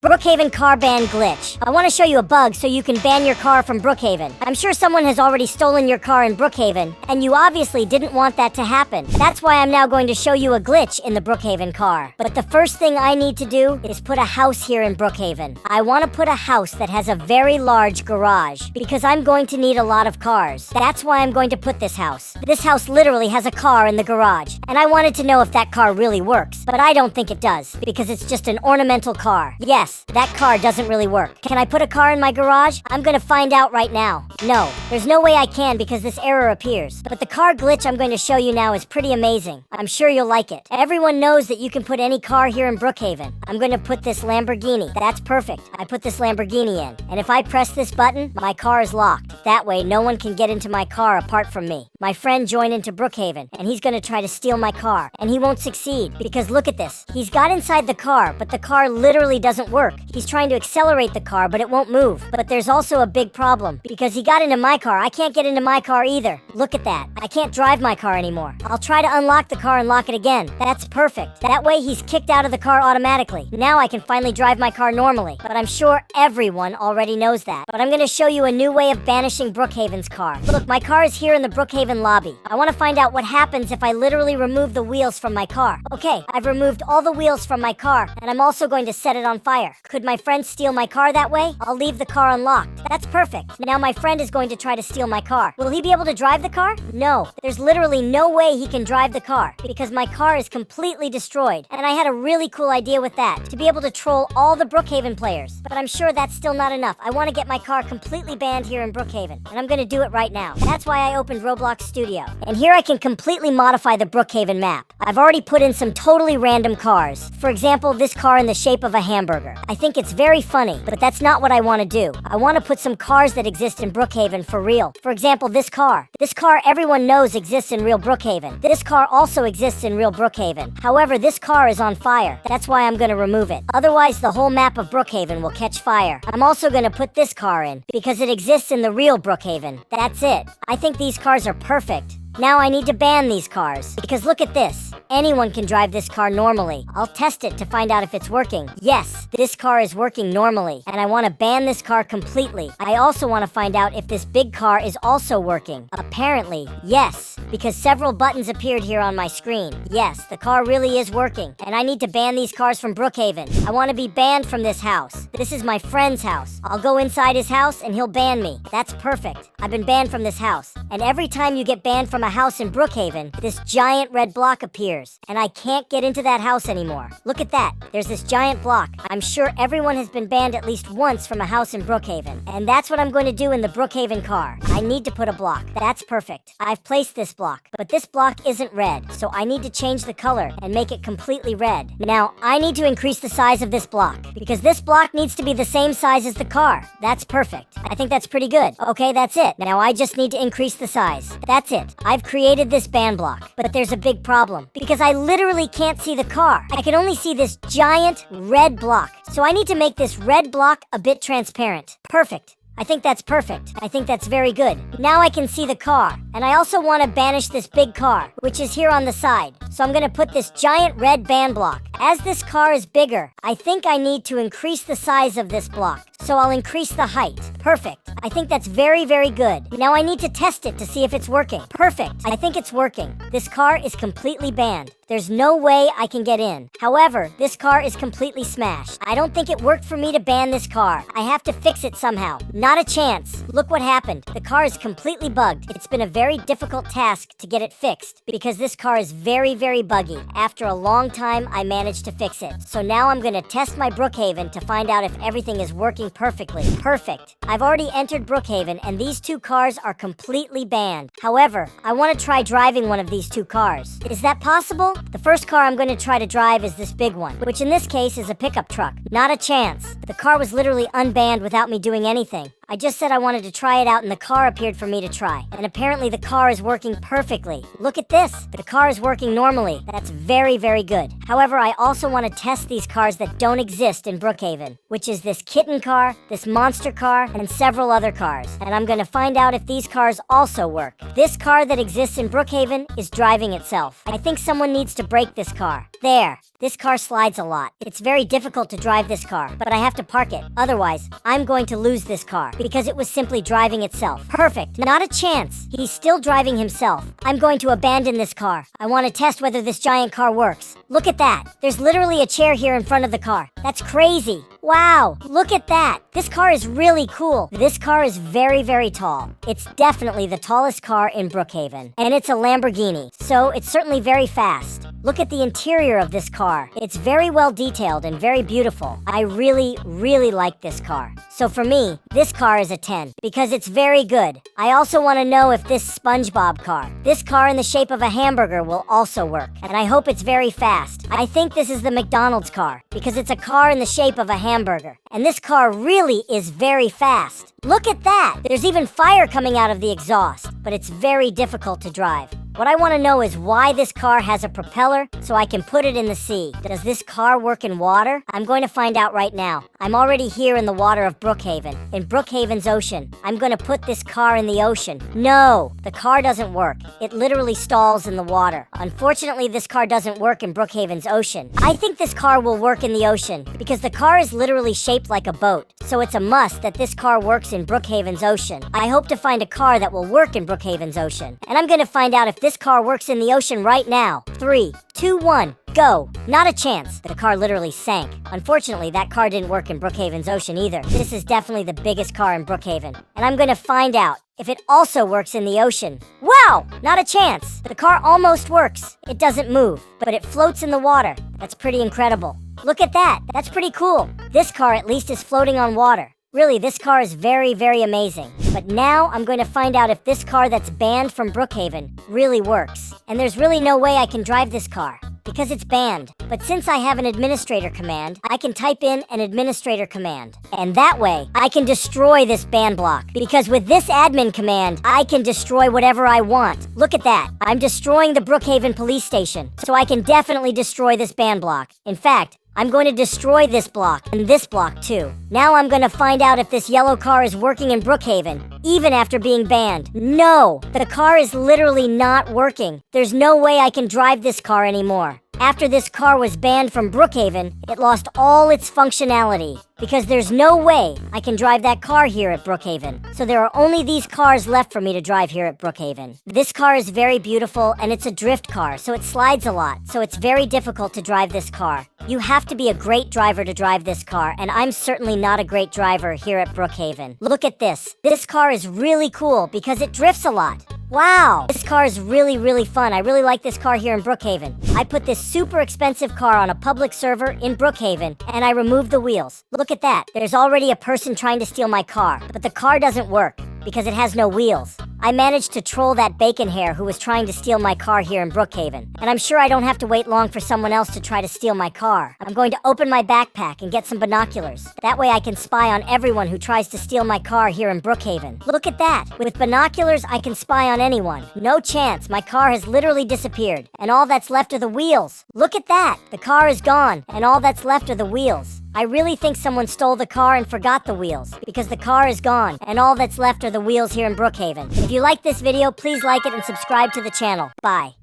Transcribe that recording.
Brookhaven CAR BAN GLITCH. I want to show you a bug so you can ban your car from Brookhaven. I'm sure someone has already stolen your car in Brookhaven, and you obviously didn't want that to happen. That's why I'm now going to show you a glitch in the Brookhaven car. But the first thing I need to do is put a house here in Brookhaven. I want to put a house that has a very large garage, because I'm going to need a lot of cars. That's why I'm going to put this house. This house literally has a car in the garage, and I wanted to know if that car really works, but I don't think it does, because it's just an ornamental car. Yes, that car doesn't really work. Can I put a car in my garage? I'm gonna find out right now. No, there's no way I can because this error appears. But the car glitch I'm going to show you now is pretty amazing. I'm sure you'll like it. Everyone knows that you can put any car here in Brookhaven. I'm going to put this Lamborghini. That's perfect. I put this Lamborghini in. And if I press this button, my car is locked. That way, no one can get into my car apart from me. My friend joined into Brookhaven, and he's going to try to steal my car. And he won't succeed, because look at this. He's got inside the car, but the car literally doesn't work. He's trying to accelerate the car, but it won't move. But there's also a big problem, because he got into my car. I can't get into my car either. Look at that. I can't drive my car anymore. I'll try to unlock the car and lock it again. That's perfect. That way he's kicked out of the car automatically. Now I can finally drive my car normally. But I'm sure everyone already knows that. But I'm going to show you a new way of banishing Brookhaven's car. Look, my car is here in the Brookhaven lobby. I want to find out what happens if I literally remove the wheels from my car. Okay, I've removed all the wheels from my car, and I'm also going to set it on fire. Could my friend steal my car that way? I'll leave the car unlocked. That's perfect. Now my friend is going to try to steal my car. Will he be able to drive the car? No. There's literally no way he can drive the car, because my car is completely destroyed. And I had a really cool idea with that, to be able to troll all the Brookhaven players. But I'm sure that's still not enough. I want to get my car completely banned here in Brookhaven, and I'm going to do it right now. That's why I opened Roblox Studio. And here I can completely modify the Brookhaven map. I've already put in some totally random cars. For example, this car in the shape of a hamburger. I think it's very funny, but that's not what I want to do. I want to put some cars that exist in Brookhaven for real. For example, this car. This car everyone knows exists in real Brookhaven. This car also exists in real Brookhaven. However, this car is on fire. That's why I'm going to remove it. Otherwise, the whole map of Brookhaven will catch fire. I'm also going to put this car in, because it exists in the real Brookhaven. That's it. I think these cars are perfect. Now I need to ban these cars, because look at this. Anyone can drive this car normally. I'll test it to find out if it's working. Yes, this car is working normally, and I want to ban this car completely. I also want to find out if this big car is also working. Apparently, yes, because several buttons appeared here on my screen. Yes, the car really is working, and I need to ban these cars from Brookhaven. I want to be banned from this house. This is my friend's house. I'll go inside his house and he'll ban me. That's perfect. I've been banned from this house, and every time you get banned from a house in Brookhaven, this giant red block appears, and I can't get into that house anymore. Look at that. There's this giant block. I'm sure everyone has been banned at least once from a house in Brookhaven, and that's what I'm going to do in the Brookhaven car. I need to put a block. That's perfect. I've placed this block, but this block isn't red, so I need to change the color and make it completely red. Now, I need to increase the size of this block, because this block needs to be the same size as the car. That's perfect. I think that's pretty good. Okay, that's it. Now I just need to increase the size. That's it. I've created this ban block, but there's a big problem, because I literally can't see the car. I can only see this giant red block, so I need to make this red block a bit transparent. Perfect. I think that's perfect. I think that's very good. Now I can see the car. And I also want to banish this big car, which is here on the side. So I'm going to put this giant red ban block. As this car is bigger, I think I need to increase the size of this block. So I'll increase the height. Perfect. I think that's very, very good. Now I need to test it to see if it's working. Perfect. I think it's working. This car is completely banned. There's no way I can get in. However, this car is completely smashed. I don't think it worked for me to ban this car. I have to fix it somehow. Not a chance. Look what happened. The car is completely bugged. It's been a very difficult task to get it fixed, because this car is very, very buggy. After a long time, I managed to fix it. So now I'm going to test my Brookhaven to find out if everything is working perfectly. Perfect. I've already entered Brookhaven, and these two cars are completely banned. However, I want to try driving one of these two cars. Is that possible? The first car I'm going to try to drive is this big one, which in this case is a pickup truck. Not a chance. The car was literally unbanned without me doing anything. I just said I wanted to try it out and the car appeared for me to try. And apparently the car is working perfectly. Look at this. The car is working normally. That's very, very good. However, I also want to test these cars that don't exist in Brookhaven, which is this kitten car, this monster car, and several other cars. And I'm going to find out if these cars also work. This car that exists in Brookhaven is driving itself. I think someone needs to break this car. There. This car slides a lot. It's very difficult to drive this car, but I have to park it. Otherwise, I'm going to lose this car because it was simply driving itself. Perfect. Not a chance. He's still driving himself. I'm going to abandon this car. I want to test whether this giant car works. Look at that. There's literally a chair here in front of the car. That's crazy. Wow, look at that. This car is really cool. This car is very, very tall. It's definitely the tallest car in Brookhaven. And it's a Lamborghini, so it's certainly very fast. Look at the interior of this car. It's very well detailed and very beautiful. I really, really like this car. So for me, this car is a 10 because it's very good. I also want to know if this SpongeBob car, this car in the shape of a hamburger, will also work. And I hope it's very fast. I think this is the McDonald's car because it's a car in the shape of a hamburger. And this car really is very fast. Look at that! There's even fire coming out of the exhaust, but it's very difficult to drive. What I want to know is why this car has a propeller so I can put it in the sea. Does this car work in water? I'm going to find out right now. I'm already here in the water of Brookhaven, in Brookhaven's ocean. I'm going to put this car in the ocean. No, the car doesn't work. It literally stalls in the water. Unfortunately, this car doesn't work in Brookhaven's ocean. I think this car will work in the ocean because the car is literally shaped like a boat. So it's a must that this car works in Brookhaven's ocean. I hope to find a car that will work in Brookhaven's ocean. And I'm going to find out if this car works in the ocean right now. 3, 2, 1, go. Not a chance. The car literally sank. Unfortunately, that car didn't work in Brookhaven's ocean either. This is definitely the biggest car in Brookhaven. And I'm gonna find out if it also works in the ocean. Wow! Not a chance. The car almost works. It doesn't move, but it floats in the water. That's pretty incredible. Look at that. That's pretty cool. This car at least is floating on water. Really, this car is very, very amazing. But now I'm going to find out if this car that's banned from Brookhaven really works. And there's really no way I can drive this car because it's banned. But since I have an administrator command, I can type in an administrator command. And that way, I can destroy this ban block. Because with this admin command, I can destroy whatever I want. Look at that. I'm destroying the Brookhaven police station. So I can definitely destroy this ban block. In fact, I'm going to destroy this block and this block too. Now I'm going to find out if this yellow car is working in Brookhaven, even after being banned. No, the car is literally not working. There's no way I can drive this car anymore. After this car was banned from Brookhaven, it lost all its functionality because there's no way I can drive that car here at Brookhaven. So there are only these cars left for me to drive here at Brookhaven. This car is very beautiful and it's a drift car, so it slides a lot. So it's very difficult to drive this car. You have to be a great driver to drive this car, and I'm certainly not a great driver here at Brookhaven. Look at this. This car is really cool because it drifts a lot. Wow! This car is really, really fun. I really like this car here in Brookhaven. I put this super expensive car on a public server in Brookhaven, and I removed the wheels. Look at that. There's already a person trying to steal my car, but the car doesn't work because it has no wheels. I managed to troll that bacon hair who was trying to steal my car here in Brookhaven. And I'm sure I don't have to wait long for someone else to try to steal my car. I'm going to open my backpack and get some binoculars. That way I can spy on everyone who tries to steal my car here in Brookhaven. Look at that. With binoculars, I can spy on anyone. No chance. My car has literally disappeared. And all that's left are the wheels. Look at that. The car is gone. And all that's left are the wheels. I really think someone stole the car and forgot the wheels, because the car is gone, and all that's left are the wheels here in Brookhaven. If you like this video, please like it and subscribe to the channel. Bye.